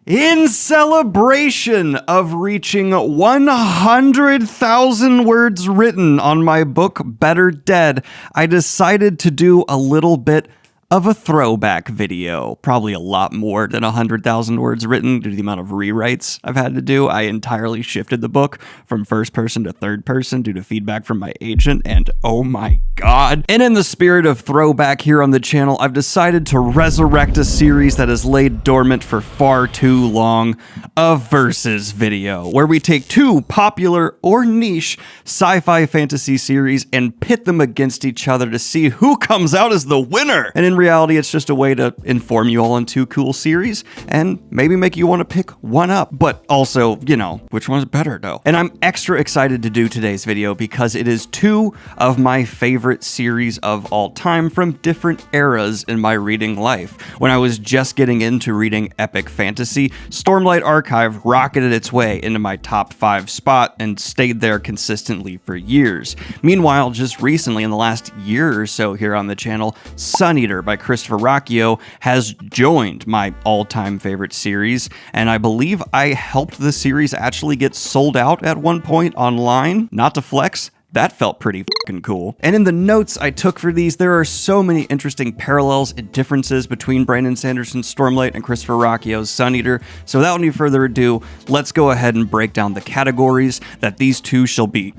In celebration of reaching 100,000 words written on my book Better Dead, I decided to do a little bit of a throwback video. Probably a lot more than 100,000 words written due to the amount of rewrites I've had to do. I entirely shifted the book from first person to third person due to feedback from my agent, and oh my god. And in the spirit of throwback here on the channel, I've decided to resurrect a series that has laid dormant for far too long, a versus video, where we take two popular or niche sci-fi fantasy series and pit them against each other to see who comes out as the winner. And in reality, it's just a way to inform you all on two cool series and maybe make you want to pick one up. But also, you know, which one's better though? And I'm extra excited to do today's video because it is two of my favorite series of all time from different eras in my reading life. When I was just getting into reading epic fantasy, Stormlight Archive rocketed its way into my top 5 spot and stayed there consistently for years. Meanwhile, just recently in the last year or so here on the channel, Suneater by Christoper Ruocchio has joined my all-time favorite series, and I believe I helped the series actually get sold out at one point online. Not to flex, that felt pretty fucking cool. And in the notes I took for these, there are so many interesting parallels and differences between Brandon Sanderson's Stormlight and Christoper Ruocchio's Suneater. So without any further ado, let's go ahead and break down the categories that these two shall be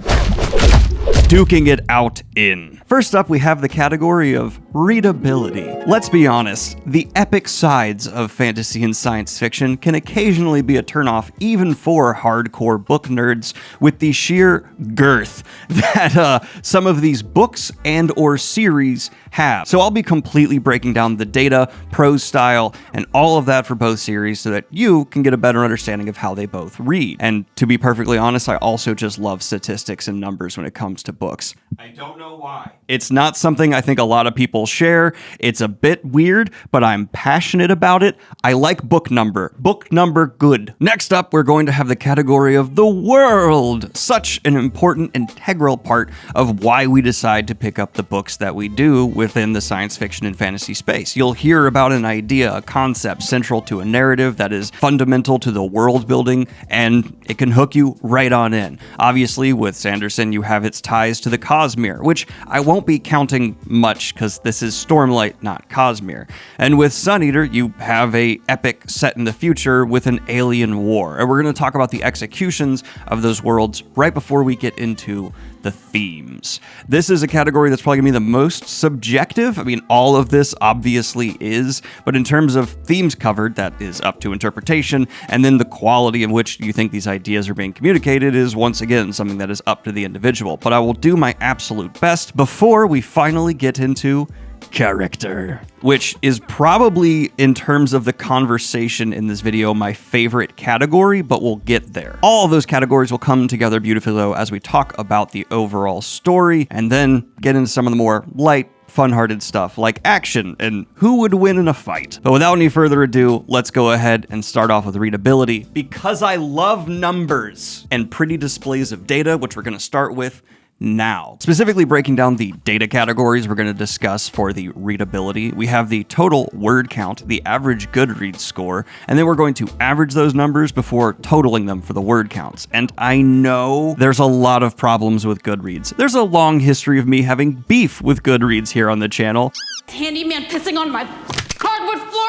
duking it out in. First up, we have the category of readability. Let's be honest, the epic sides of fantasy and science fiction can occasionally be a turnoff even for hardcore book nerds with the sheer girth that some of these books and or series have. So I'll be completely breaking down the data, prose style, and all of that for both series so that you can get a better understanding of how they both read. And to be perfectly honest, I also just love statistics and numbers when it comes to books. I don't know why. It's not something I think a lot of people share. It's a bit weird, but I'm passionate about it. I like book number. Book number good. Next up, we're going to have the category of the world. Such an important, integral part of why we decide to pick up the books that we do within the science fiction and fantasy space. You'll hear about an idea, a concept central to a narrative that is fundamental to the world building, and it can hook you right on in. Obviously, with Sanderson, you have its ties to the Cosmere, which I won't be counting much because this is Stormlight, not Cosmere. And with Suneater, you have a epic set in the future with an alien war. And we're going to talk about the executions of those worlds right before we get into the themes. This is a category that's probably gonna be the most subjective. I mean, all of this obviously is, but in terms of themes covered, that is up to interpretation, and then the quality in which you think these ideas are being communicated is once again something that is up to the individual. But I will do my absolute best before we finally get into character, which is probably, in terms of the conversation in this video, my favorite category, but we'll get there. All of those categories will come together beautifully though as we talk about the overall story and then get into some of the more light, fun-hearted stuff like action and who would win in a fight. But without any further ado, let's go ahead and start off with readability because I love numbers and pretty displays of data, which we're going to start with now. Specifically breaking down the data categories we're going to discuss for the readability, we have the total word count, the average Goodreads score, and then we're going to average those numbers before totaling them for the word counts. And I know there's a lot of problems with Goodreads. There's a long history of me having beef with Goodreads here on the channel. Handyman pissing on my hardwood floor?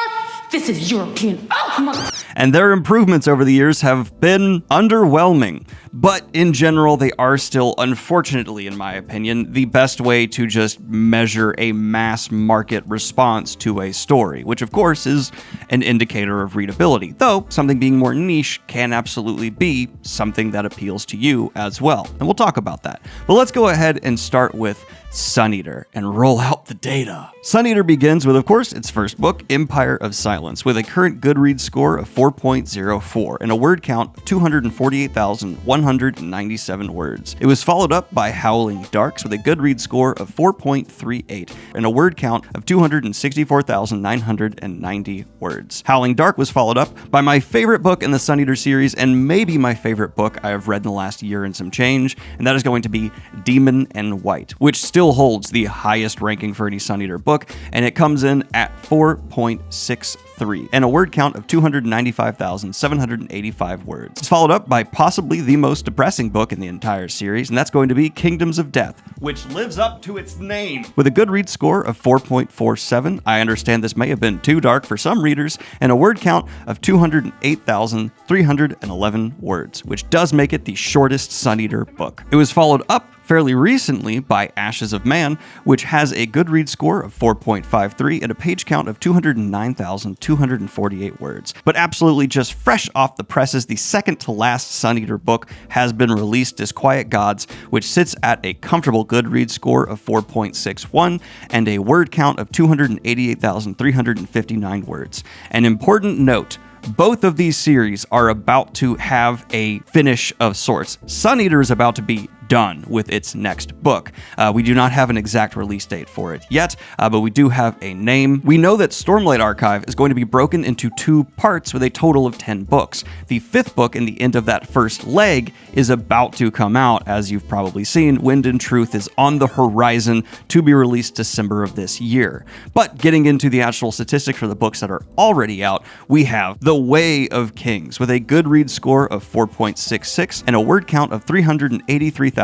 This is European. Oh, come on. And their improvements over the years have been underwhelming. But in general, they are still, unfortunately, in my opinion, the best way to just measure a mass market response to a story, which of course is an indicator of readability, though something being more niche can absolutely be something that appeals to you as well. And we'll talk about that. But let's go ahead and start with Suneater and roll out the data. Suneater begins with, of course, its first book, Empire of Silence, with a current Goodreads score of 4.04 and a word count of 248,197 words. It was followed up by Howling Darks with a Goodreads score of 4.38 and a word count of 264,990 words. Howling Dark was followed up by my favorite book in the Suneater series and maybe my favorite book I have read in the last year and some change, and that is going to be Demon and White, which still still holds the highest ranking for any Suneater book, and it comes in at 4.63 and a word count of 295,785 words. It's followed up by possibly the most depressing book in the entire series, and that's going to be Kingdoms of Death, which lives up to its name with a Goodreads score of 4.47. I understand this may have been too dark for some readers, and a word count of 208,311 words, which does make it the shortest Suneater book. It was followed up fairly recently by Ashes of Man, which has a Goodreads score of 4.53 and a page count of 209,248 words. But absolutely just fresh off the presses, the second to last Suneater book has been released, Disquiet Gods, which sits at a comfortable Goodreads score of 4.61 and a word count of 288,359 words. An important note: both of these series are about to have a finish of sorts. Suneater is about to be done with its next book. We do not have an exact release date for it yet, but we do have a name. We know that Stormlight Archive is going to be broken into 2 parts with a total of 10 books. The 5th book in the end of that first leg is about to come out, as you've probably seen. Wind and Truth is on the horizon to be released December of this year. But getting into the actual statistics for the books that are already out, we have The Way of Kings with a Goodreads score of 4.66 and a word count of 383,389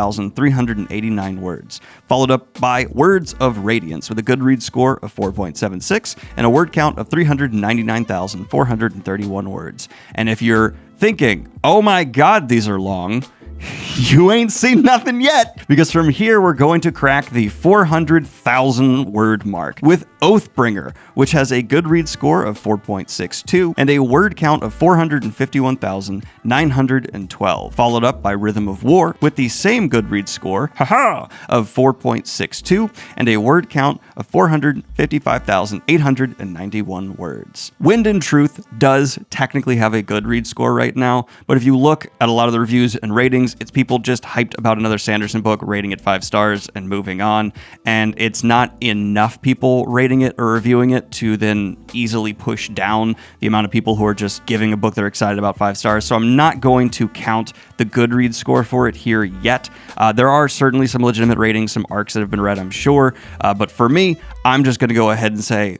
words, followed up by Words of Radiance with a Goodreads score of 4.76 and a word count of 399,431 words. And if you're thinking, oh my god, these are long, you ain't seen nothing yet, because from here we're going to crack the 400,000 word mark with Oathbringer, which has a Goodreads score of 4.62 and a word count of 451,912, followed up by Rhythm of War with the same Goodreads score, of 4.62 and a word count of 455,891 words. Wind and Truth does technically have a Goodreads score right now, but if you look at a lot of the reviews and ratings, it's people just hyped about another Sanderson book, rating it 5 stars and moving on, and it's not enough people rating it or reviewing it to then easily push down the amount of people who are just giving a book they're excited about 5 stars. So I'm not going to count the Goodreads score for it here yet. There are certainly some legitimate ratings, some arcs that have been read, I'm sure, but for me, I'm just going to go ahead and say,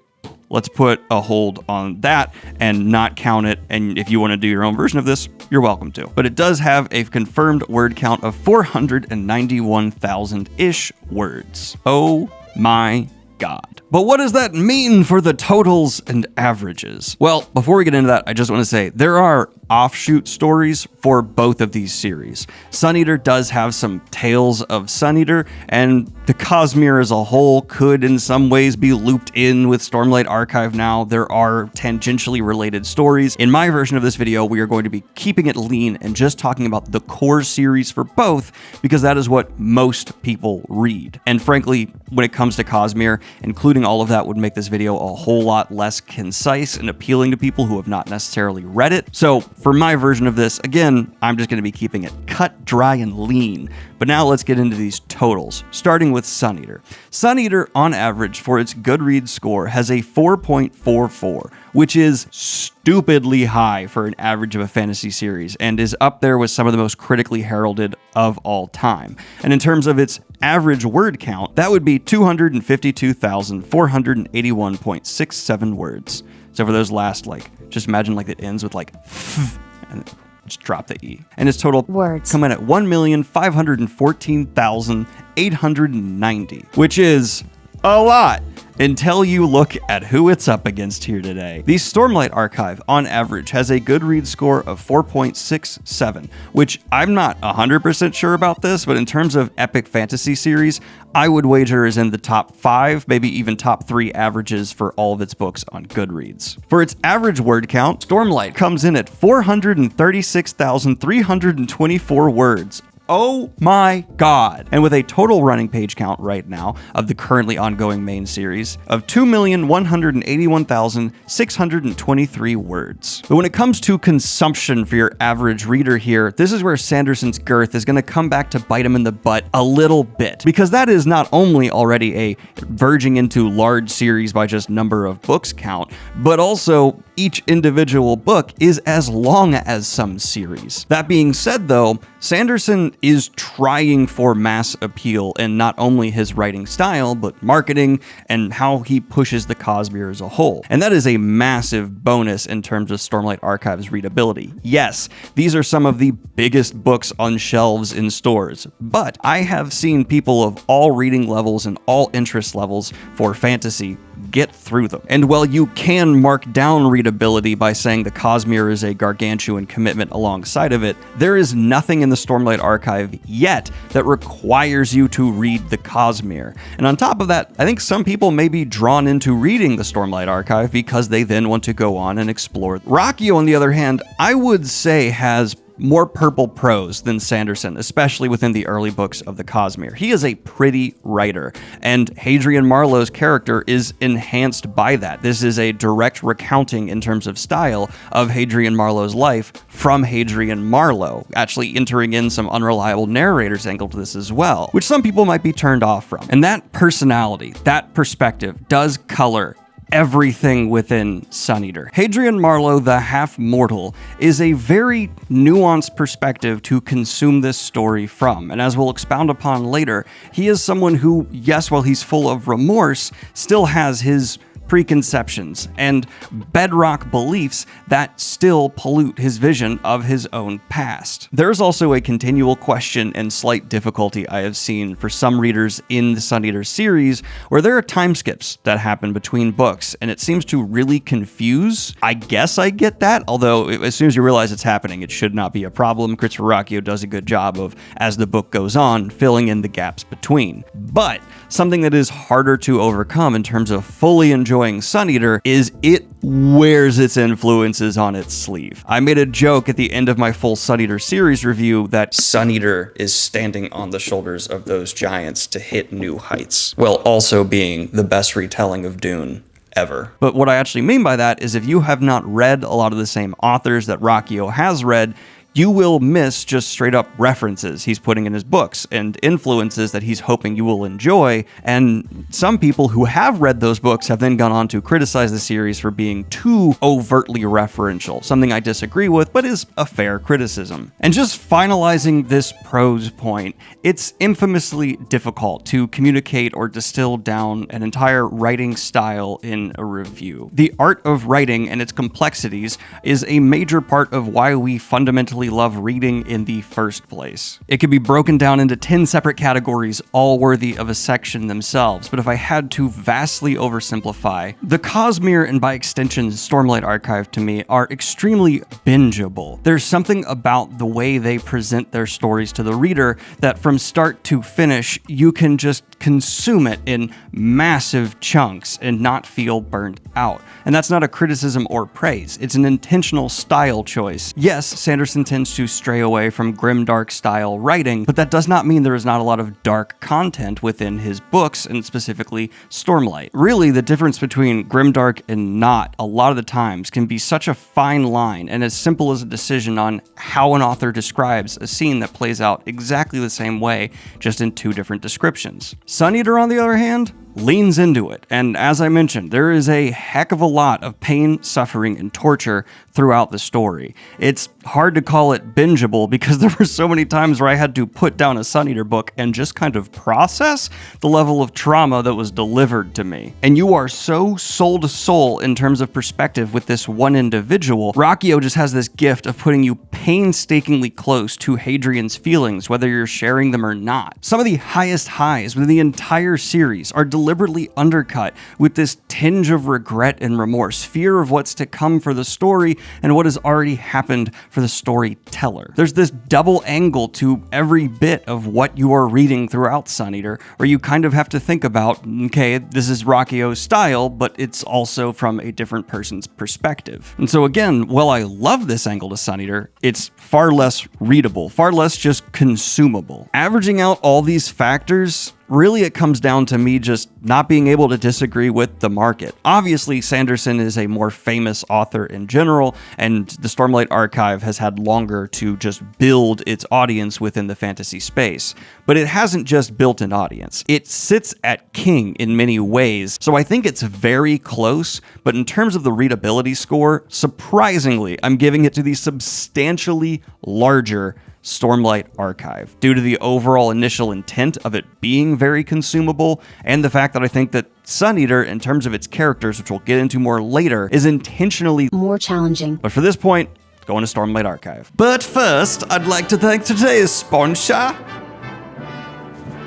let's put a hold on that and not count it. And if you want to do your own version of this, you're welcome to. But it does have a confirmed word count of 491,000-ish words. Oh my god. But what does that mean for the totals and averages? Well, before we get into that, I just want to say there are offshoot stories for both of these series. Suneater does have some tales of Suneater, and the Cosmere as a whole could in some ways be looped in with Stormlight Archive now. There are tangentially related stories. In my version of this video, we are going to be keeping it lean and just talking about the core series for both, because that is what most people read. And frankly, when it comes to Cosmere, including all of that would make this video a whole lot less concise and appealing to people who have not necessarily read it. So for my version of this, again, I'm just going to be keeping it cut, dry, and lean. But now let's get into these totals, starting with Suneater. Suneater, on average, for its Goodreads score, has a 4.44, which is stupidly high for an average of a fantasy series, and is up there with some of the most critically heralded of all time. And in terms of its average word count, that would be 252,481.67 words. So for those last, just imagine it ends with and just drop the E. And its total words come in at 1,514,890, which is a lot until you look at who it's up against here today. The Stormlight Archive, on average, has a Goodreads score of 4.67, which I'm not 100% sure about this, but in terms of epic fantasy series, I would wager is in the top 5, maybe even top 3 averages for all of its books on Goodreads. For its average word count, Stormlight comes in at 436,324 words. Oh my god. And with a total running page count right now of the currently ongoing main series of 2,181,623 words. But when it comes to consumption for your average reader here, this is where Sanderson's girth is going to come back to bite him in the butt a little bit, because that is not only already a verging into large series by just number of books count, but also each individual book is as long as some series. That being said though, Sanderson is trying for mass appeal in not only his writing style, but marketing and how he pushes the Cosmere as a whole. And that is a massive bonus in terms of Stormlight Archive's readability. Yes, these are some of the biggest books on shelves in stores, but I have seen people of all reading levels and all interest levels for fantasy get through them. And while you can mark down readability by saying the Cosmere is a gargantuan commitment alongside of it, there is nothing in the Stormlight Archive yet that requires you to read the Cosmere. And on top of that, I think some people may be drawn into reading the Stormlight Archive because they then want to go on and explore. Ruocchio, on the other hand, I would say has more purple prose than Sanderson, especially within the early books of the Cosmere. He is a pretty writer, and Hadrian Marlowe's character is enhanced by that. This is a direct recounting in terms of style of Hadrian Marlowe's life from Hadrian Marlowe, actually entering in some unreliable narrator's angle to this as well, which some people might be turned off from. And that personality, that perspective, does color everything within Suneater. Hadrian Marlowe, the half-mortal, is a very nuanced perspective to consume this story from, and as we'll expound upon later, he is someone who, yes, while he's full of remorse, still has his preconceptions and bedrock beliefs that still pollute his vision of his own past. There's also a continual question and slight difficulty I have seen for some readers in the Suneater series where there are time skips that happen between books, and it seems to really confuse. I guess I get that, although as soon as you realize it's happening, it should not be a problem. Christoper Ruocchio does a good job of, as the book goes on, filling in the gaps between. But something that is harder to overcome in terms of fully enjoying Suneater is it wears its influences on its sleeve. I made a joke at the end of my full Suneater series review that Suneater is standing on the shoulders of those giants to hit new heights, while also being the best retelling of Dune ever. But what I actually mean by that is if you have not read a lot of the same authors that Ruocchio has read, you will miss just straight up references he's putting in his books and influences that he's hoping you will enjoy. And some people who have read those books have then gone on to criticize the series for being too overtly referential, something I disagree with, but is a fair criticism. And just finalizing this prose point, it's infamously difficult to communicate or distill down an entire writing style in a review. The art of writing and its complexities is a major part of why we fundamentally love reading in the first place. It could be broken down into 10 separate categories, all worthy of a section themselves, but if I had to vastly oversimplify, the Cosmere and by extension Stormlight Archive to me are extremely bingeable. There's something about the way they present their stories to the reader that from start to finish, you can just consume it in massive chunks and not feel burnt out. And that's not a criticism or praise, it's an intentional style choice. Yes, Sanderson tends to stray away from grimdark style writing, but that does not mean there is not a lot of dark content within his books, and specifically Stormlight. Really, the difference between grimdark and not, a lot of the times, can be such a fine line, and as simple as a decision on how an author describes a scene that plays out exactly the same way, just in two different descriptions. Suneater, on the other hand, leans into it, and as I mentioned, there is a heck of a lot of pain, suffering, and torture throughout the story. It's hard to call it bingeable because there were so many times where I had to put down a Suneater book and just kind of process the level of trauma that was delivered to me. And you are so soul to soul in terms of perspective with this one individual. Ruocchio just has this gift of putting you painstakingly close to Hadrian's feelings, whether you're sharing them or not. Some of the highest highs within the entire series are deliberately undercut with this tinge of regret and remorse, fear of what's to come for the story and what has already happened for the storyteller. There's this double angle to every bit of what you are reading throughout Suneater, where you kind of have to think about, okay, this is Ruocchio's style, but it's also from a different person's perspective. And so again, while I love this angle to Suneater, it's far less readable, far less just consumable. Averaging out all these factors, really, it comes down to me just not being able to disagree with the market. Obviously, Sanderson is a more famous author in general, and the Stormlight Archive has had longer to just build its audience within the fantasy space. But it hasn't just built an audience. It sits at king in many ways, so I think it's very close, but in terms of the readability score, surprisingly, I'm giving it to the substantially larger Stormlight Archive, due to the overall initial intent of it being very consumable, and the fact that I think that Suneater, in terms of its characters, which we'll get into more later, is intentionally more challenging. But for this point, going to Stormlight Archive. But first, I'd like to thank today's sponsor,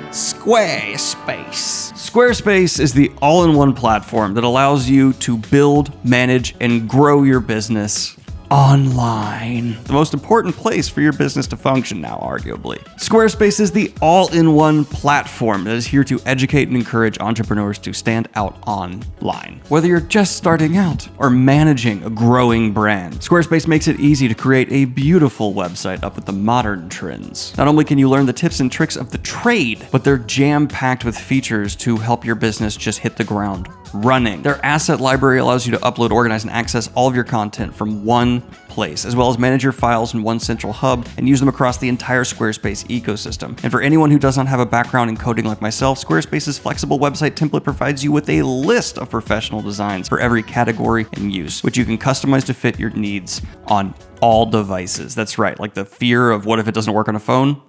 Squarespace. Squarespace is the all-in-one platform that allows you to build, manage, and grow your business online. The most important place for your business to function now, arguably. Squarespace is the all-in-one platform that is here to educate and encourage entrepreneurs to stand out online. Whether you're just starting out or managing a growing brand, Squarespace makes it easy to create a beautiful website up with the modern trends. Not only can you learn the tips and tricks of the trade, but they're jam-packed with features to help your business just hit the ground running. Their asset library allows you to upload, organize, and access all of your content from one place, as well as manage your files in one central hub and use them across the entire Squarespace ecosystem. And for anyone who does not have a background in coding like myself, Squarespace's flexible website template provides you with a list of professional designs for every category and use, which you can customize to fit your needs on all devices. That's right, like the fear of what if it doesn't work on a phone?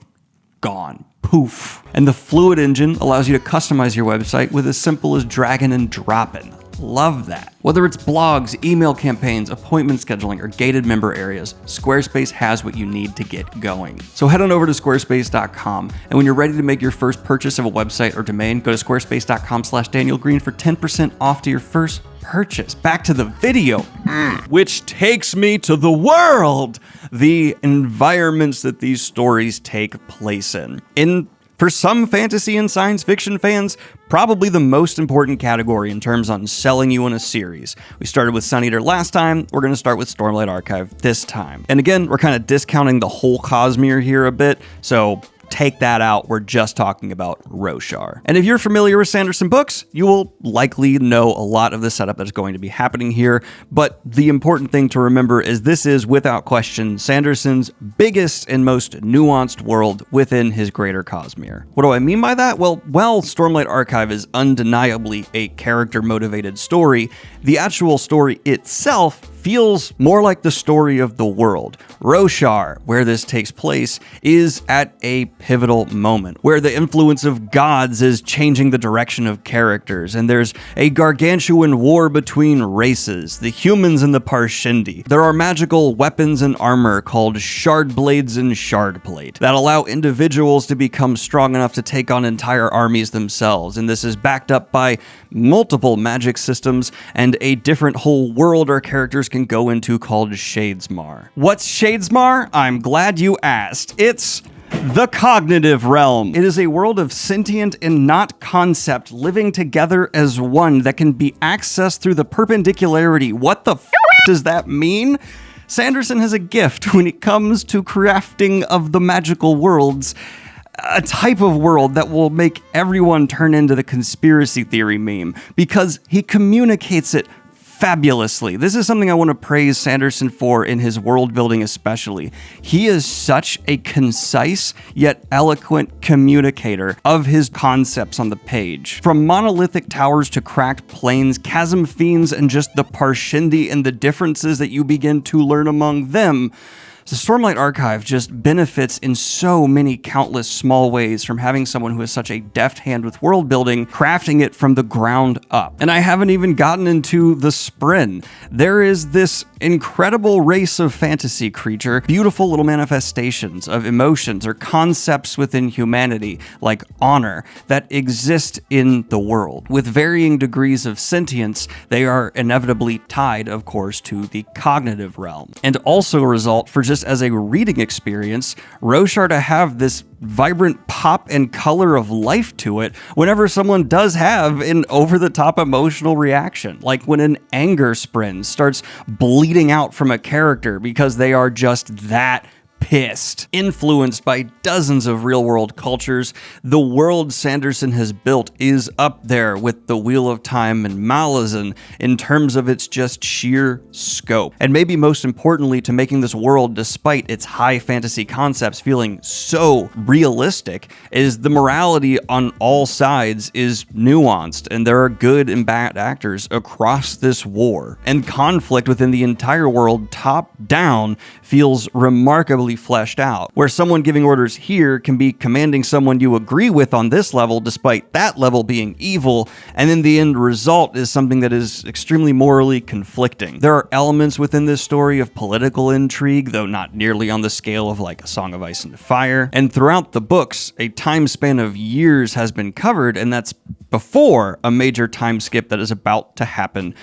Gone. Poof. And the Fluid engine allows you to customize your website with as simple as dragging and dropping. Love that. Whether it's blogs, email campaigns, appointment scheduling, or gated member areas, Squarespace has what you need to get going. So head on over to squarespace.com, and when you're ready to make your first purchase of a website or domain, go to squarespace.com/Daniel Green for 10% off to your first purchase. Back to the video, which takes me to the world, the environments that these stories take place in. For some fantasy and science fiction fans, probably the most important category in terms on selling you in a series. We started with Suneater last time, we're going to start with Stormlight Archive this time. And again, we're kind of discounting the whole Cosmere here a bit, so take that out, we're just talking about Roshar. And if you're familiar with Sanderson books, you will likely know a lot of the setup that's going to be happening here, but the important thing to remember is this is, without question, Sanderson's biggest and most nuanced world within his greater Cosmere. What do I mean by that? Well, while Stormlight Archive is undeniably a character-motivated story, the actual story itself feels more like the story of the world. Roshar, where this takes place, is at a pivotal moment, where the influence of gods is changing the direction of characters, and there's a gargantuan war between races, the humans and the Parshendi. There are magical weapons and armor called shard blades and shard plate that allow individuals to become strong enough to take on entire armies themselves, and this is backed up by multiple magic systems and a different whole world our characters can go into called Shadesmar. What's Shadesmar? I'm glad you asked. It's the cognitive realm. It is a world of sentient and not concept living together as one that can be accessed through the perpendicularity. What the f does that mean? Sanderson has a gift when it comes to crafting of the magical worlds. A type of world that will make everyone turn into the conspiracy theory meme because he communicates it fabulously. This is something I want to praise Sanderson for in his world building especially. He is such a concise yet eloquent communicator of his concepts on the page. From monolithic towers to cracked plains, chasm fiends, and just the Parshendi and the differences that you begin to learn among them, the Stormlight Archive just benefits in so many countless small ways from having someone who has such a deft hand with world building, crafting it from the ground up. And I haven't even gotten into the Spren. There is this incredible race of fantasy creature, beautiful little manifestations of emotions or concepts within humanity, like honor, that exist in the world. With varying degrees of sentience, they are inevitably tied, of course, to the cognitive realm, and also result for just as a reading experience, Roshar to have this vibrant pop and color of life to it whenever someone does have an over-the-top emotional reaction, like when an anger sprint starts bleeding out from a character because they are just that pissed. Influenced by dozens of real-world cultures, the world Sanderson has built is up there with the Wheel of Time and Malazan in terms of its just sheer scope. And maybe most importantly to making this world, despite its high fantasy concepts feeling so realistic, is the morality on all sides is nuanced, and there are good and bad actors across this war. And conflict within the entire world, top down, feels remarkably fleshed out, where someone giving orders here can be commanding someone you agree with on this level despite that level being evil, and then the end result is something that is extremely morally conflicting. There are elements within this story of political intrigue, though not nearly on the scale of like A Song of Ice and Fire, and throughout the books, a time span of years has been covered, and that's before a major time skip that is about to happen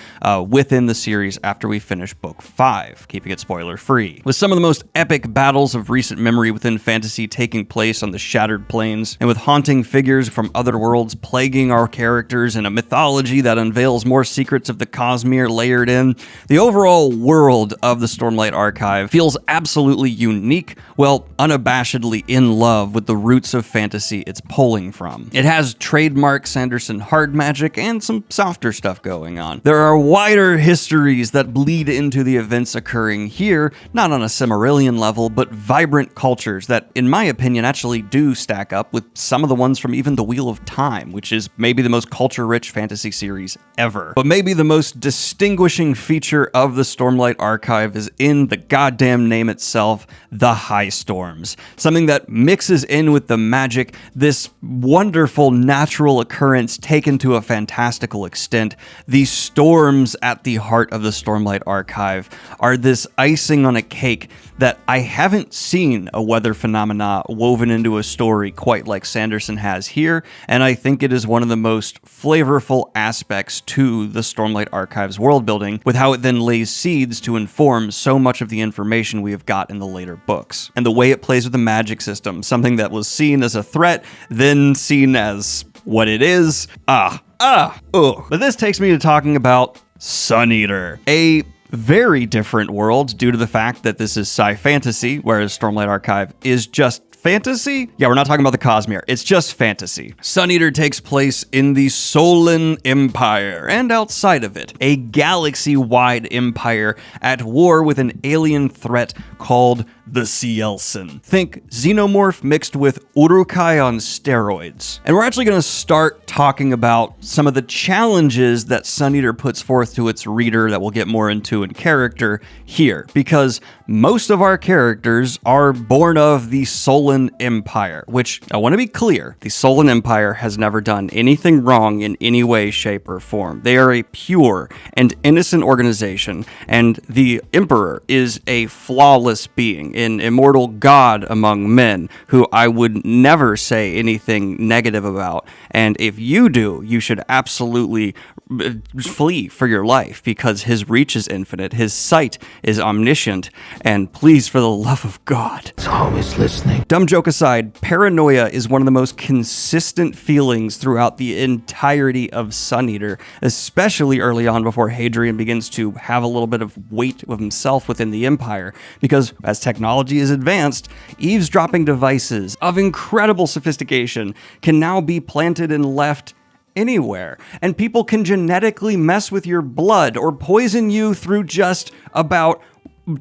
within the series after we finish book 5, keeping it spoiler free. With some of the most epic battles of recent memory within fantasy taking place on the Shattered Plains, and with haunting figures from other worlds plaguing our characters in a mythology that unveils more secrets of the Cosmere layered in, the overall world of the Stormlight Archive feels absolutely unique, well, unabashedly in love with the roots of fantasy it's pulling from. It has trademark Sanderson hard magic and some softer stuff going on. There are wider histories that bleed into the events occurring here, not on a Silmarillion level, but vibrant cultures that, in my opinion, actually do stack up with some of the ones from even the Wheel of Time, which is maybe the most culture-rich fantasy series ever. But maybe the most distinguishing feature of the Stormlight Archive is in the goddamn name itself, the High Storms. Something that mixes in with the magic, this wonderful natural occurrence taken to a fantastical extent. These storms at the heart of the Stormlight Archive are this icing on a cake that I haven't seen a weather phenomena woven into a story quite like Sanderson has here, and I think it is one of the most flavorful aspects to the Stormlight Archive's world building, with how it then lays seeds to inform so much of the information we have got in the later books. And the way it plays with the magic system, something that was seen as a threat, then seen as what it is. But this takes me to talking about Suneater, a very different world due to the fact that this is sci-fantasy, whereas Stormlight Archive is just fantasy? Yeah, we're not talking about the Cosmere. It's just fantasy. Suneater takes place in the Shallan Empire, and outside of it, a galaxy-wide empire at war with an alien threat called the Cielsen. Think xenomorph mixed with Urukai on steroids. And we're actually going to start talking about some of the challenges that Suneater puts forth to its reader that we'll get more into in character here, because most of our characters are born of the Shallan Empire, which, I want to be clear, the Shallan Empire has never done anything wrong in any way, shape, or form. They are a pure and innocent organization, and the Emperor is a flawless being, an immortal god among men who I would never say anything negative about. And if you do, you should absolutely flee for your life, because his reach is infinite, his sight is omniscient, and please, for the love of God, It's always listening. dumb joke aside, paranoia is one of the most consistent feelings throughout the entirety of Suneater, especially early on before Hadrian begins to have a little bit of weight of himself within the Empire, because as technology is advanced, eavesdropping devices of incredible sophistication can now be planted and left anywhere, and people can genetically mess with your blood or poison you through just about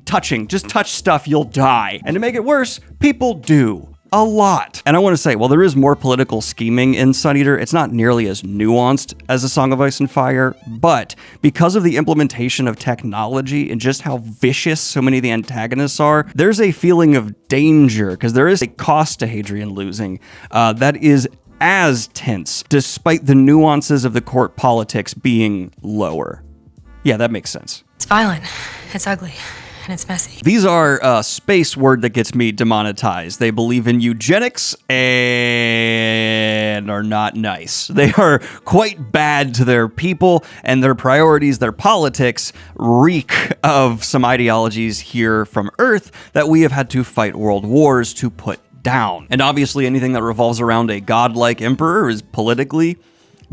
touching. Just touch stuff, you'll die. And to make it worse, people do. A lot. And I want to say, while there is more political scheming in Suneater, it's not nearly as nuanced as A Song of Ice and Fire, but because of the implementation of technology and just how vicious so many of the antagonists are, there's a feeling of danger, because there is a cost to Hadrian losing that is as tense, despite the nuances of the court politics being lower. Yeah, that makes sense. It's violent, it's ugly, and it's messy. These are a space word that gets me demonetized. They believe in eugenics and are not nice. They are quite bad to their people, and their priorities, their politics, reek of some ideologies here from Earth that we have had to fight world wars to put down. And obviously anything that revolves around a godlike emperor is politically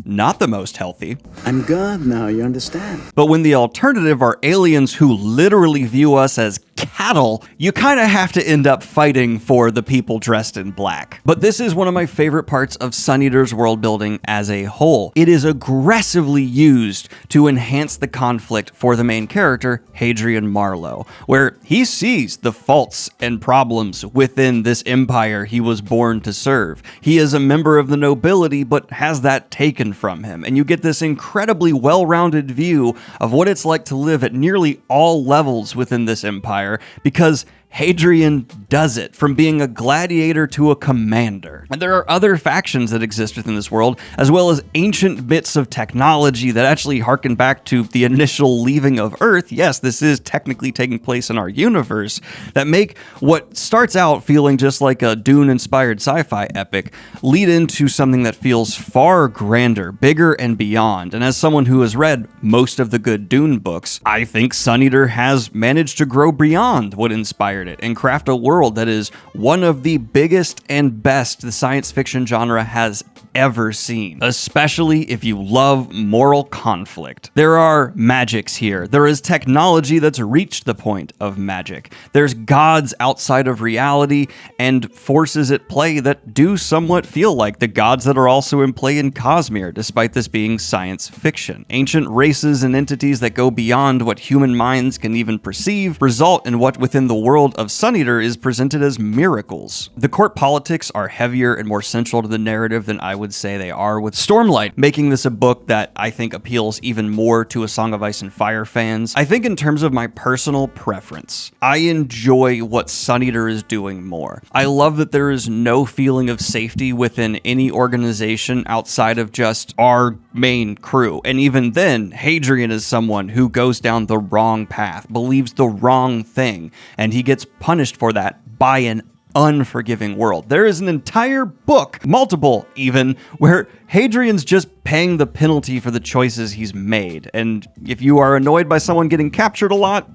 not the most healthy. I'm God now, you understand? But when the alternative are aliens who literally view us as cattle, you kind of have to end up fighting for the people dressed in black. But this is one of my favorite parts of Suneater's world building as a whole. It is aggressively used to enhance the conflict for the main character, Hadrian Marlowe, where he sees the faults and problems within this empire he was born to serve. He is a member of the nobility, but has that taken from him, and you get this incredibly well-rounded view of what it's like to live at nearly all levels within this empire, because Hadrian does it, from being a gladiator to a commander. And there are other factions that exist within this world, as well as ancient bits of technology that actually harken back to the initial leaving of Earth. Yes, this is technically taking place in our universe, that make what starts out feeling just like a Dune-inspired sci-fi epic lead into something that feels far grander, bigger, and beyond. And as someone who has read most of the good Dune books, I think Suneater has managed to grow beyond what inspired it and craft a world that is one of the biggest and best the science fiction genre has ever seen, especially if you love moral conflict. There are magics here. There is technology that's reached the point of magic. There's gods outside of reality and forces at play that do somewhat feel like the gods that are also in play in Cosmere, despite this being science fiction. Ancient races and entities that go beyond what human minds can even perceive result in what within the world of Suneater is presented as miracles. The court politics are heavier and more central to the narrative than I would say they are with Stormlight, making this a book that I think appeals even more to A Song of Ice and Fire fans. I think in terms of my personal preference, I enjoy what Suneater is doing more. I love that there is no feeling of safety within any organization outside of just our main crew. And even then, Hadrian is someone who goes down the wrong path, believes the wrong thing, and he gets punished for that by an unforgiving world. There is an entire book, multiple even, where Hadrian's just paying the penalty for the choices he's made. And if you are annoyed by someone getting captured a lot,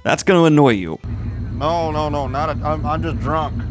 that's going to annoy you. No, I'm just drunk.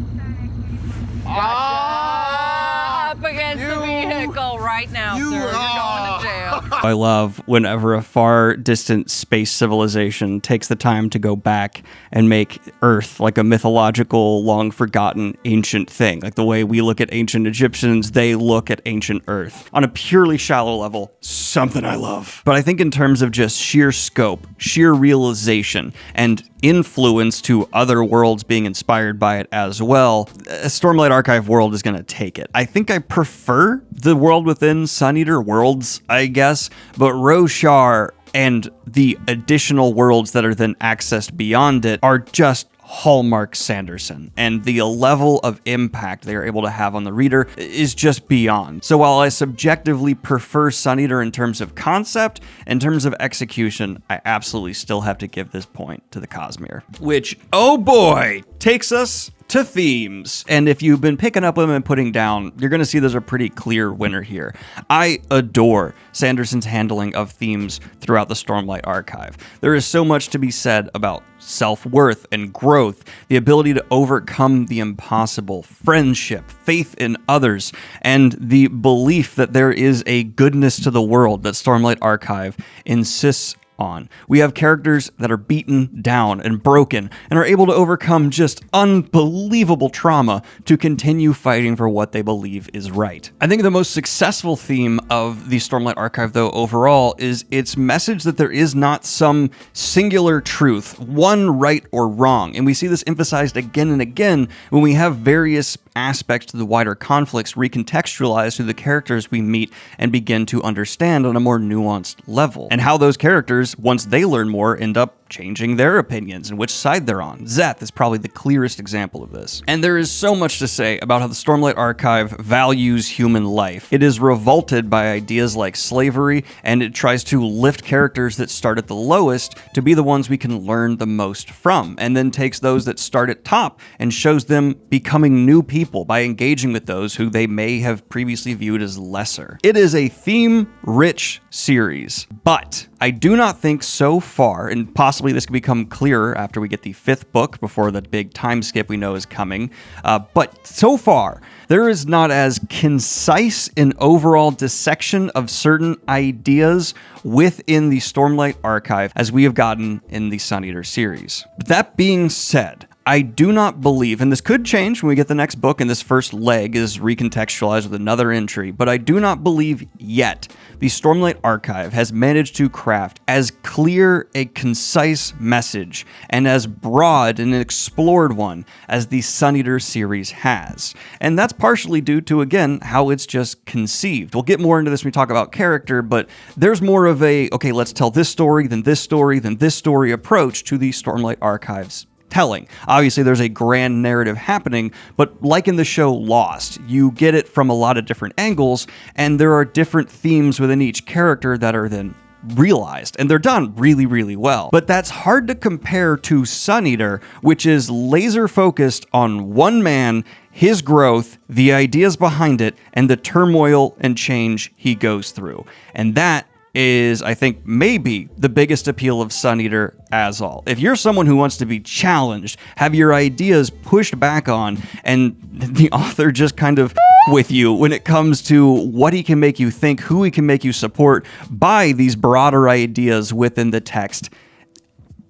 Up against the vehicle right now, sir. You're going to jail. I love whenever a far distant space civilization takes the time to go back and make Earth like a mythological, long forgotten, ancient thing. Like the way we look at ancient Egyptians, they look at ancient Earth. On a purely shallow level, something I love. But I think in terms of just sheer scope, sheer realization, and influence to other worlds being inspired by it as well, a Stormlight Archive world is going to take it. I think I prefer the world within Suneater worlds, I guess, but Roshar and the additional worlds that are then accessed beyond it are just hallmark Sanderson, and the level of impact they are able to have on the reader is just beyond. So while I subjectively prefer Suneater in terms of concept, in terms of execution, I absolutely still have to give this point to the Cosmere, which, oh boy, takes us to themes. And if you've been picking up them and putting down, you're going to see there's a pretty clear winner here. I adore Sanderson's handling of themes throughout the Stormlight Archive. There is so much to be said about self-worth and growth, the ability to overcome the impossible, friendship, faith in others, and the belief that there is a goodness to the world that Stormlight Archive insists on. We have characters that are beaten down and broken and are able to overcome just unbelievable trauma to continue fighting for what they believe is right. I think the most successful theme of the Stormlight Archive, though, overall, is its message that there is not some singular truth, one right or wrong. And we see this emphasized again and again when we have various aspects to the wider conflicts recontextualized through the characters we meet and begin to understand on a more nuanced level. And how those characters, once they learn more, end up changing their opinions and which side they're on. Szeth is probably the clearest example of this. And there is so much to say about how the Stormlight Archive values human life. It is revolted by ideas like slavery, and it tries to lift characters that start at the lowest to be the ones we can learn the most from, and then takes those that start at top and shows them becoming new people by engaging with those who they may have previously viewed as lesser. It is a theme-rich series, but I do not think so far, and possibly this could become clearer after we get the 5th book before the big time skip we know is coming, but so far, there is not as concise an overall dissection of certain ideas within the Stormlight Archive as we have gotten in the Suneater series. But that being said, I do not believe, and this could change when we get the next book and this first leg is recontextualized with another entry, but I do not believe yet the Stormlight Archive has managed to craft as clear a concise message and as broad and explored one as the Suneater series has. And that's partially due to, again, how it's just conceived. We'll get more into this when we talk about character, but there's more of a, okay, let's tell this story, then this story, then this story approach to the Stormlight Archive's telling. Obviously, there's a grand narrative happening, but like in the show Lost, you get it from a lot of different angles, and there are different themes within each character that are then realized, and they're done really, really well. But that's hard to compare to Suneater, which is laser focused on one man, his growth, the ideas behind it, and the turmoil and change he goes through. And that is, I think, maybe the biggest appeal of Suneater as all. If you're someone who wants to be challenged, have your ideas pushed back on, and the author just kind of with you when it comes to what he can make you think, who he can make you support by these broader ideas within the text,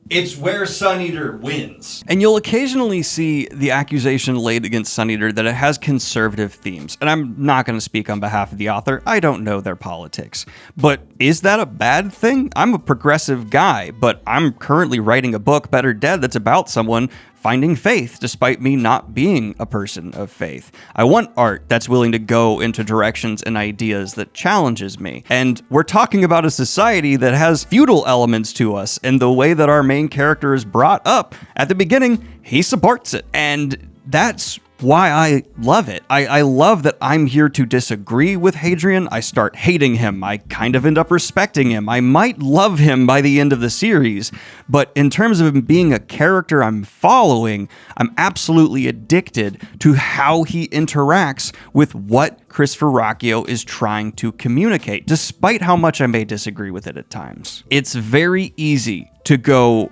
it's where Suneater wins. And you'll occasionally see the accusation laid against Suneater that it has conservative themes. And I'm not going to speak on behalf of the author. I don't know their politics. But is that a bad thing? I'm a progressive guy, but I'm currently writing a book, Better Dead, that's about someone finding faith despite me not being a person of faith. I want art that's willing to go into directions and ideas that challenges me. And we're talking about a society that has feudal elements to us, and the way that our main character is brought up at the beginning, he supports it. And that's why I love it. I love that I'm here to disagree with Hadrian. I start hating him. I kind of end up respecting him. I might love him by the end of the series, but in terms of him being a character I'm following, I'm absolutely addicted to how he interacts with what Christoper Ruocchio is trying to communicate, despite how much I may disagree with it at times. It's very easy to go,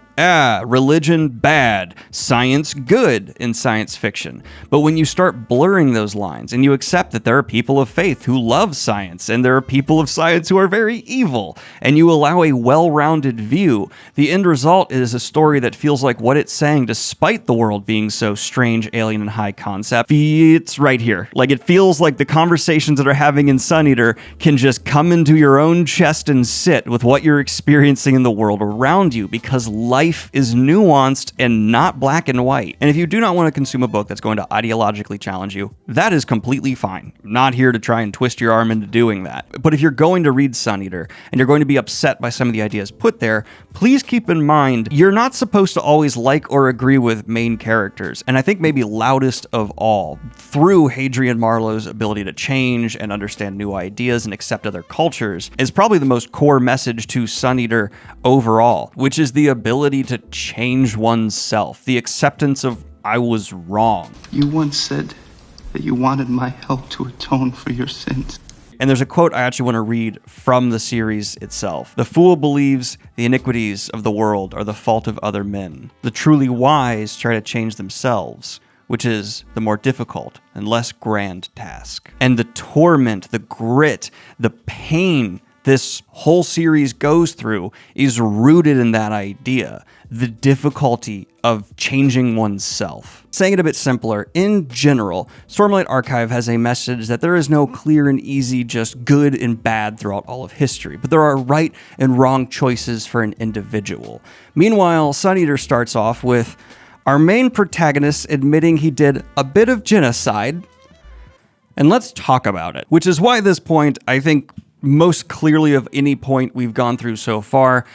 religion bad, science good in science fiction. But when you start blurring those lines and you accept that there are people of faith who love science and there are people of science who are very evil, and you allow a well-rounded view, the end result is a story that feels like what it's saying, despite the world being so strange, alien, and high concept, it's right here. Like, it feels like the conversations that are having in Suneater can just come into your own chest and sit with what you're experiencing in the world around you, because life is nuanced and not black and white. And if you do not want to consume a book that's going to ideologically challenge you, that is completely fine. I'm not here to try and twist your arm into doing that. But if you're going to read Suneater and you're going to be upset by some of the ideas put there, please keep in mind you're not supposed to always like or agree with main characters. And I think maybe loudest of all, through Hadrian Marlowe's ability to change and understand new ideas and accept other cultures, is probably the most core message to Suneater overall, which is the ability to change oneself, the acceptance of I was wrong. You once said that you wanted my help to atone for your sins. And there's a quote I actually want to read from the series itself. "The fool believes the iniquities of the world are the fault of other men. The truly wise try to change themselves, which is the more difficult and less grand task." And the torment, the grit, the pain this whole series goes through is rooted in that idea, the difficulty of changing oneself. Saying it a bit simpler, in general, Stormlight Archive has a message that there is no clear and easy just good and bad throughout all of history, but there are right and wrong choices for an individual. Meanwhile, Suneater starts off with our main protagonist admitting he did a bit of genocide, and let's talk about it, which is why this point, I think, most clearly of any point we've gone through so far,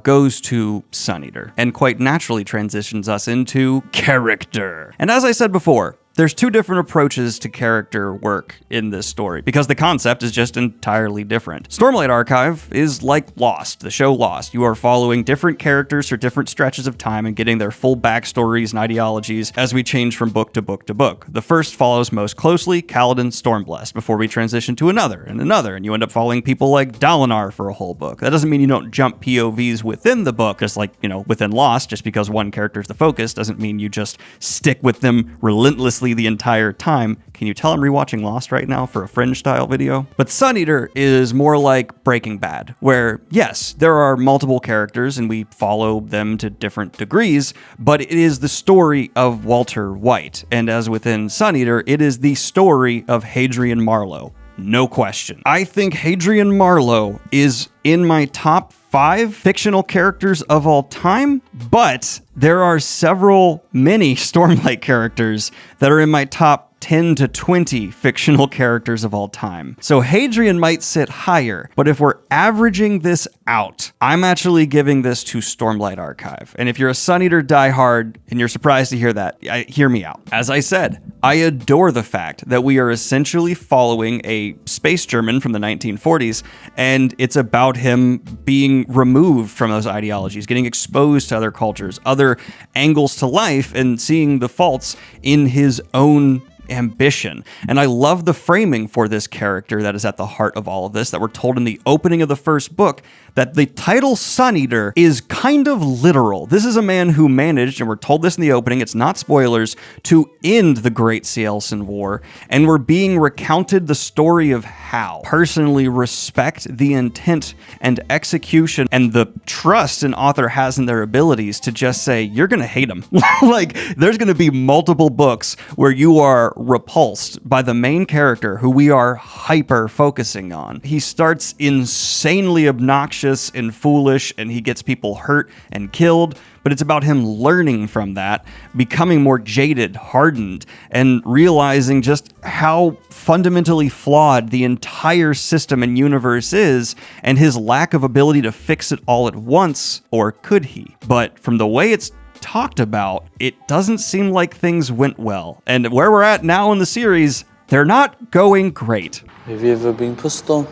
goes to Suneater, and quite naturally transitions us into character. And as I said before, there's two different approaches to character work in this story, because the concept is just entirely different. Stormlight Archive is like Lost, the show Lost. You are following different characters for different stretches of time and getting their full backstories and ideologies as we change from book to book to book. The first follows most closely Kaladin Stormblessed before we transition to another, and you end up following people like Dalinar for a whole book. That doesn't mean you don't jump POVs within the book, just like, within Lost, just because one character is the focus doesn't mean you just stick with them relentlessly the entire time. Can you tell I'm rewatching Lost right now for a Fringe-style video? But Suneater is more like Breaking Bad, where, yes, there are multiple characters and we follow them to different degrees, but it is the story of Walter White. And as within Suneater, it is the story of Hadrian Marlowe. No question. I think Hadrian Marlowe is in my top 5 fictional characters of all time, but there are many Stormlight characters that are in my top 10 to 20 fictional characters of all time. So Hadrian might sit higher, but if we're averaging this out, I'm actually giving this to Stormlight Archive. And if you're a Suneater diehard and you're surprised to hear that, hear me out. As I said, I adore the fact that we are essentially following a space German from the 1940s, and it's about him being removed from those ideologies, getting exposed to other cultures, other angles to life, and seeing the faults in his own ambition. And I love the framing for this character that is at the heart of all of this, that we're told in the opening of the first book, that the title Suneater is kind of literal. This is a man who managed, and we're told this in the opening, it's not spoilers, to end the Great Cielsen War, and we're being recounted the story of how. Personally respect the intent and execution and the trust an author has in their abilities to just say, you're gonna hate him. Like, there's gonna be multiple books where you are repulsed by the main character who we are hyper focusing on. He starts insanely obnoxious and foolish, and he gets people hurt and killed, but it's about him learning from that, becoming more jaded, hardened, and realizing just how fundamentally flawed the entire system and universe is, and his lack of ability to fix it all at once, or could he? But from the way it's talked about, it doesn't seem like things went well. And where we're at now in the series, they're not going great. Have you ever been pissed on?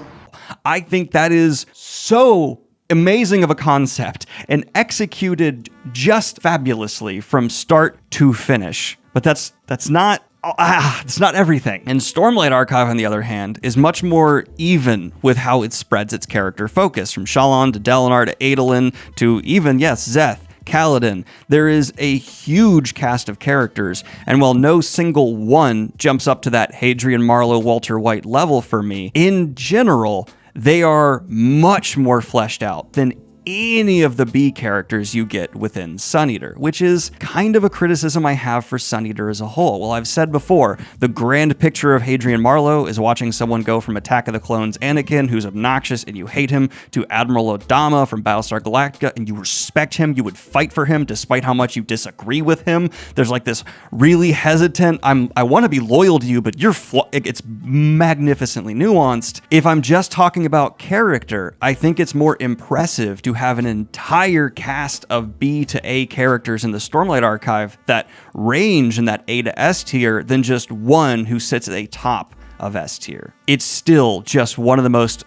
I think that is so amazing of a concept and executed just fabulously from start to finish. But that's not it's not everything. And Stormlight Archive, on the other hand, is much more even with how it spreads its character focus, from Shallan to Dalinar to Adolin to even, yes, Szeth, Kaladin. There is a huge cast of characters, and while no single one jumps up to that Hadrian Marlowe, Walter White level for me, in general, they are much more fleshed out than any of the B characters you get within Suneater, which is kind of a criticism I have for Suneater as a whole. Well, I've said before, the grand picture of Hadrian Marlowe is watching someone go from Attack of the Clones Anakin, who's obnoxious and you hate him, to Admiral Odama from Battlestar Galactica, and you respect him, you would fight for him despite how much you disagree with him. There's like this really hesitant, I want to be loyal to you, but it's magnificently nuanced. If I'm just talking about character, I think it's more impressive to have an entire cast of B to A characters in the Stormlight Archive that range in that A to S tier than just one who sits at the top of S tier. It's still just one of the most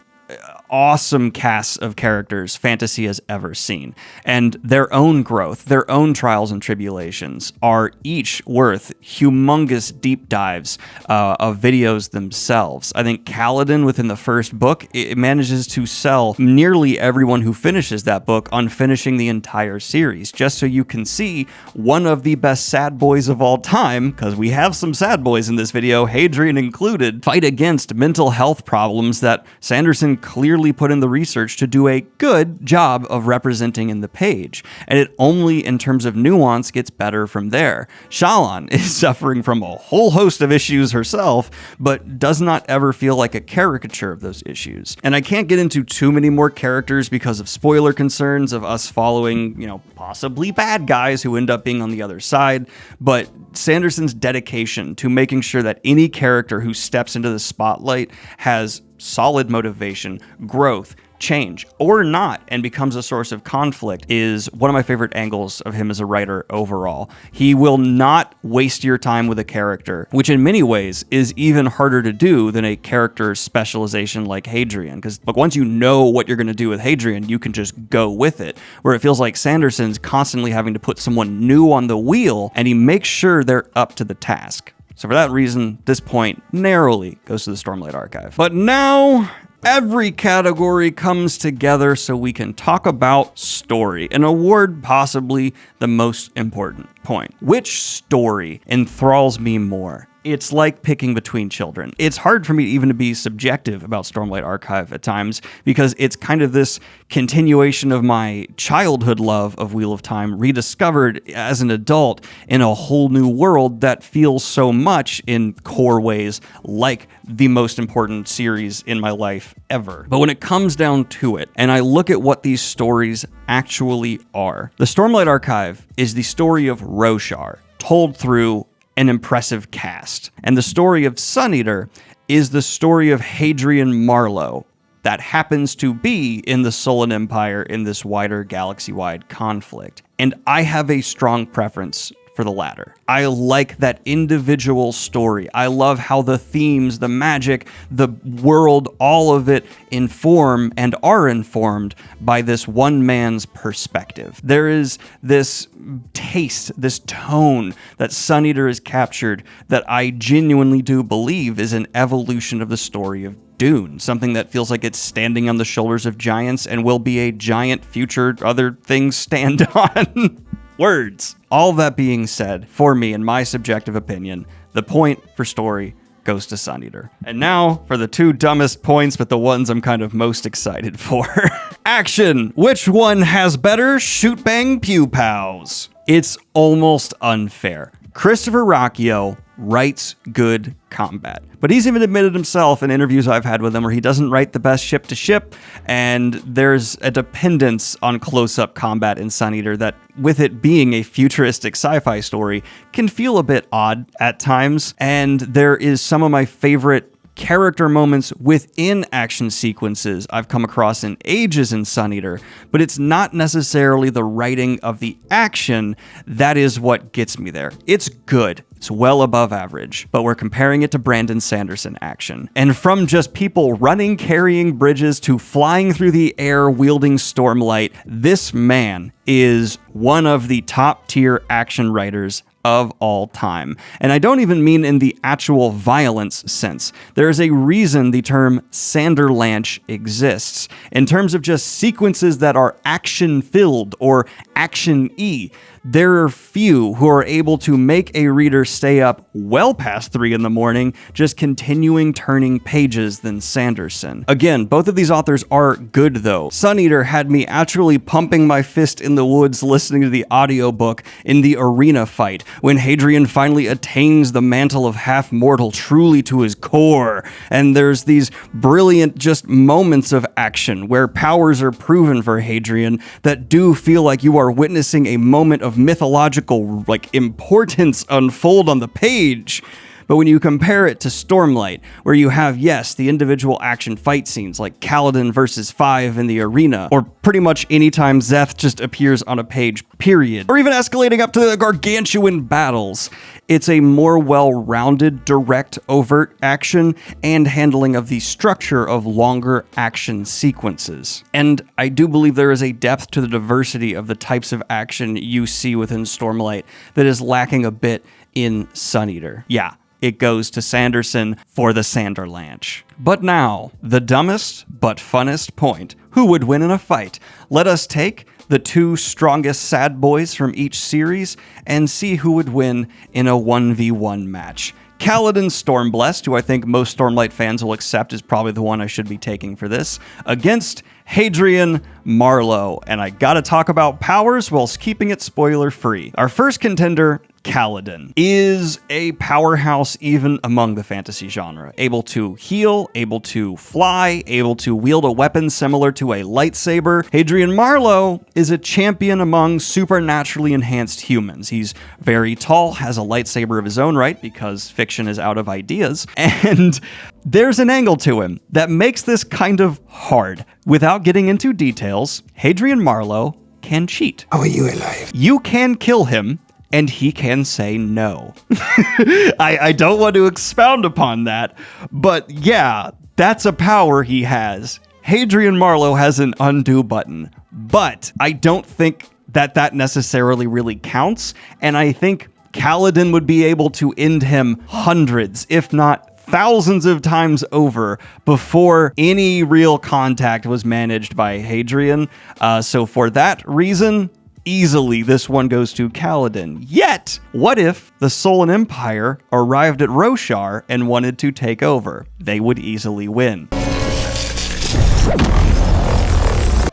awesome casts of characters fantasy has ever seen, and their own growth, their own trials and tribulations are each worth humongous deep dives of videos themselves. I think Kaladin, within the first book, it manages to sell nearly everyone who finishes that book on finishing the entire series, just so you can see one of the best sad boys of all time, because we have some sad boys in this video, Hadrian included, fight against mental health problems that Sanderson clearly put in the research to do a good job of representing in the page. And it only, in terms of nuance, gets better from there. Shallan is suffering from a whole host of issues herself, but does not ever feel like a caricature of those issues. And I can't get into too many more characters because of spoiler concerns of us following, possibly bad guys who end up being on the other side, but Sanderson's dedication to making sure that any character who steps into the spotlight has solid motivation, growth, change, or not, and becomes a source of conflict is one of my favorite angles of him as a writer overall. He will not waste your time with a character, which in many ways is even harder to do than a character specialization like Hadrian, because once you know what you're going to do with Hadrian, you can just go with it, where it feels like Sanderson's constantly having to put someone new on the wheel, and he makes sure they're up to the task. So for that reason, this point narrowly goes to the Stormlight Archive. But now, every category comes together so we can talk about story, an award possibly the most important point. Which story enthralls me more? It's like picking between children. It's hard for me even to be subjective about Stormlight Archive at times, because it's kind of this continuation of my childhood love of Wheel of Time rediscovered as an adult in a whole new world that feels so much in core ways like the most important series in my life ever. But when it comes down to it, and I look at what these stories actually are, the Stormlight Archive is the story of Roshar, told through an impressive cast. And the story of Suneater is the story of Hadrian Marlowe that happens to be in the Sullan Empire in this wider galaxy-wide conflict. And I have a strong preference for the latter. I like that individual story. I love how the themes, the magic, the world, all of it inform and are informed by this one man's perspective. There is this taste, this tone that Suneater has captured that I genuinely do believe is an evolution of the story of Dune, something that feels like it's standing on the shoulders of giants and will be a giant future other things stand on. Words. All that being said, for me, in my subjective opinion, the point for story goes to Suneater. And now for the two dumbest points, but the ones I'm kind of most excited for. Action. Which one has better shoot bang pew pows? It's almost unfair. Christoper Ruocchio writes good combat. But he's even admitted himself in interviews I've had with him where he doesn't write the best ship to ship, and there's a dependence on close-up combat in Suneater that, with it being a futuristic sci-fi story, can feel a bit odd at times, and there is some of my favorite character moments within action sequences I've come across in ages in Suneater, but it's not necessarily the writing of the action that is what gets me there. It's good. It's well above average, but we're comparing it to Brandon Sanderson action. And from just people running, carrying bridges to flying through the air, wielding Stormlight, this man is one of the top tier action writers of all time. And I don't even mean in the actual violence sense. There is a reason the term Sanderlanche exists. In terms of just sequences that are action-filled or action-y, there are few who are able to make a reader stay up well past 3 a.m, just continuing turning pages than Sanderson. Again, both of these authors are good though. Suneater had me actually pumping my fist in the woods listening to the audiobook in the arena fight, when Hadrian finally attains the mantle of half-mortal truly to his core, and there's these brilliant just moments of action where powers are proven for Hadrian that do feel like you are witnessing a moment of mythological importance unfold on the page. But when you compare it to Stormlight, where you have, yes, the individual action fight scenes like Kaladin versus 5 in the arena, or pretty much anytime Szeth just appears on a page, period, or even escalating up to the gargantuan battles, it's a more well-rounded, direct, overt action and handling of the structure of longer action sequences. And I do believe there is a depth to the diversity of the types of action you see within Stormlight that is lacking a bit in Suneater. Yeah. It goes to Sanderson for the Sanderlanche. But now, the dumbest but funnest point. Who would win in a fight? Let us take the 2 strongest sad boys from each series and see who would win in a 1v1 match. Kaladin Stormblessed, who I think most Stormlight fans will accept is probably the one I should be taking for this, against Hadrian Marlowe. And I gotta talk about powers whilst keeping it spoiler-free. Our first contender, Kaladin, is a powerhouse even among the fantasy genre. Able to heal, able to fly, able to wield a weapon similar to a lightsaber. Hadrian Marlowe is a champion among supernaturally enhanced humans. He's very tall, has a lightsaber of his own right because fiction is out of ideas, and there's an angle to him that makes this kind of hard. Without getting into details, Hadrian Marlowe can cheat. How are you alive? You can kill him, and he can say no. I don't want to expound upon that, but yeah, that's a power he has. Hadrian Marlowe has an undo button, but I don't think that necessarily really counts, and I think Kaladin would be able to end him hundreds, if not thousands of times over before any real contact was managed by Hadrian. So for that reason, easily this one goes to Kaladin. Yet, what if the Sullan Empire arrived at Roshar and wanted to take over? They would easily win.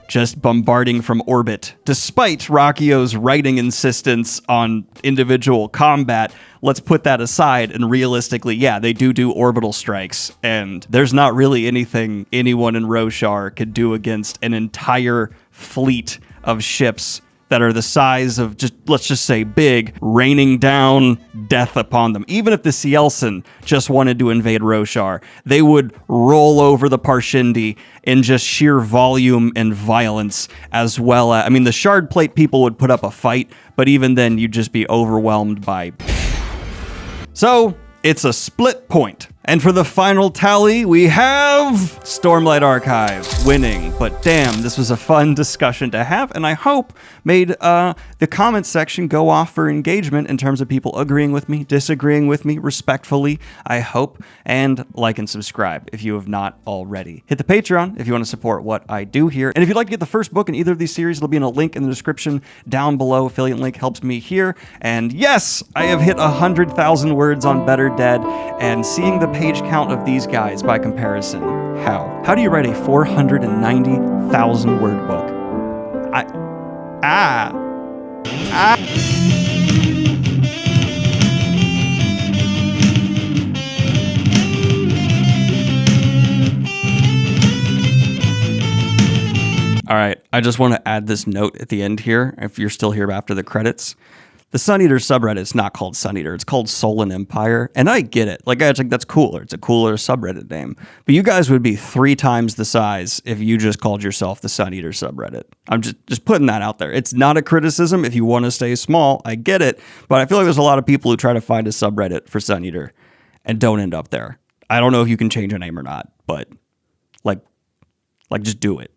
Just bombarding from orbit. Despite Ruocchio's writing insistence on individual combat, let's put that aside, and realistically, yeah, they do orbital strikes, and there's not really anything anyone in Roshar could do against an entire fleet of ships that are the size of let's just say big, raining down death upon them. Even if the Cielsen just wanted to invade Roshar, they would roll over the Parshindi in just sheer volume and violence, as well as, I mean, the Shard Plate people would put up a fight, but even then you'd just be overwhelmed by... So, it's a split point. And for the final tally, we have Stormlight Archive winning. But damn, this was a fun discussion to have, and I hope made the comment section go off for engagement in terms of people agreeing with me, disagreeing with me, respectfully, I hope. And like and subscribe if you have not already. Hit the Patreon if you want to support what I do here. And if you'd like to get the first book in either of these series, it'll be in a link in the description down below. Affiliate link helps me here. And yes, I have hit 100,000 words on Better Dead, and seeing the page count of these guys by comparison. How do you write a 490,000 word book? All right, I just want to add this note at the end here, if you're still here after the credits. The Suneater subreddit is not called Suneater. It's called Soul and Empire. And I get it. Like, it's like, that's cooler. It's a cooler subreddit name. But you guys would be 3 times the size if you just called yourself the Suneater subreddit. I'm just putting that out there. It's not a criticism. If you want to stay small, I get it. But I feel like there's a lot of people who try to find a subreddit for Suneater and don't end up there. I don't know if you can change a name or not, but like just do it.